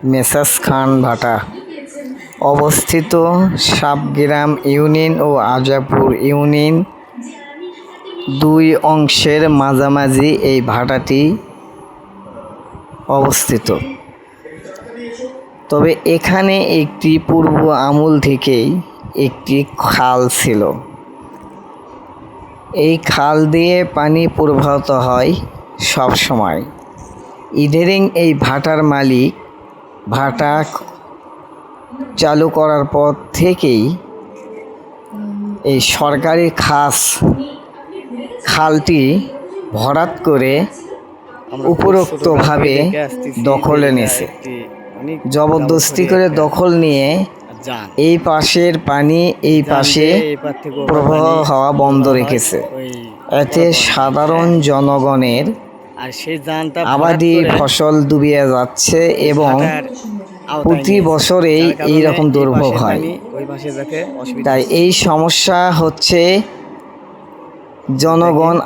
Messrs খান ভাটা অবস্থিত Sabgram union ও Ajapur union দুই অংশের মাঝামাঝি এই ভাটাটি অবস্থিত। তবে এখানে একটি পূর্ব আমল থেকেই একটি খাল ছিল। এই খাল দিয়ে পানি প্রবাহিত হয় সব সময়। ইদানিং এই ভাটার মালিক ভাটা চালু করার পর থেকেই এই সরকারি খালটি ভরাট করে উপরোক্তভাবে দখলে নিয়েছে। জবরদস্তি করে দখল নিয়ে এই পাশের পানি এই পাশে প্রবাহ হওয়া বন্ধ রেখেছে। এতে সাধারণ জনগণের আবাদি ফসল ডুবিয়ে যাচ্ছে এবং প্রতি বছরেই এইরকম দুর্ভোগ হয়। তাই এই সমস্যা হচ্ছে জনগণ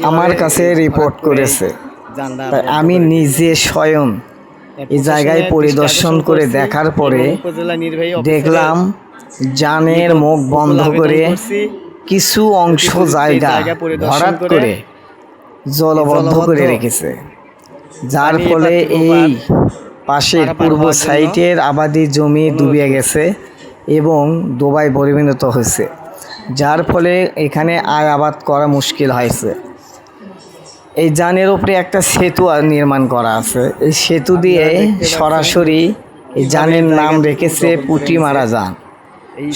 আমার কাছে রিপোর্ট করেছে। তাই আমি নিজে স্বয়ং এই জায়গায় পরিদর্শন করে দেখার পরে দেখলাম জানের মুখ বন্ধ করে কিছু অংশ জায়গা ভরাট করে জলবদ্ধ করে রেখেছে, যার ফলে এই পাশের পূর্ব সাইটের আবাদি জমি ডুবে গেছে এবং ডোবায় পরিণত হয়েছে, যার ফলে এখানে আবাদ করা মুশকিল হয়েছে। এই জানের উপরে একটা সেতু নির্মাণ করা আছে। এই সেতু দিয়ে সরাসরি এই জানের নাম রেখেছে পুটিমারা জান।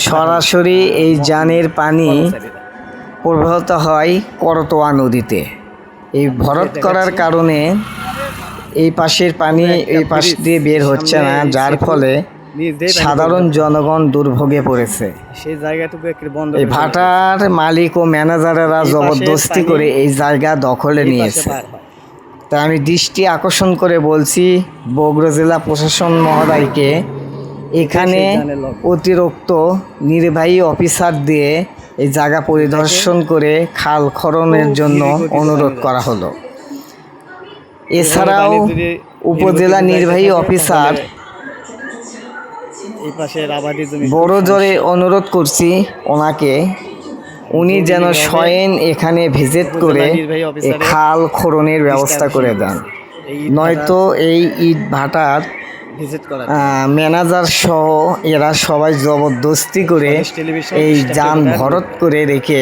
সরাসরি এই জানের পানি প্রবাহিত হয় করতোয়া নদীতে। এই ভরাট করার কারণে এই পাশের পানি এই পাশ দিয়ে বের হচ্ছে না, যার ফলে সাধারণ জনগণ দুর্ভোগে পড়েছে। এই ভাটার মালিক ও ম্যানেজারেরা জবরদস্তি করে এই জায়গা দখলে নিয়েছে। তাই আমি দৃষ্টি আকর্ষণ করে বলছি বগুড়া জেলা প্রশাসন মহোদয়কে এখানে অতিরিক্ত নির্বাহী অফিসার দিয়ে এই জায়গা পরিদর্শন করে খাল খননের জন্য অনুরোধ করা হলো। এছাড়াও উপজেলা নির্বাহী অফিসার বড় জোরে অনুরোধ করছি ওনাকে, উনি যেন স্বয়ং এখানে ভিজিট করে এই খাল খননের ব্যবস্থা করে দেন। নয়তো এই ইট ভাটার ম্যানেজার সহ এরা সবাই জবরদস্তি করে এই যান ভরাট করে রেখে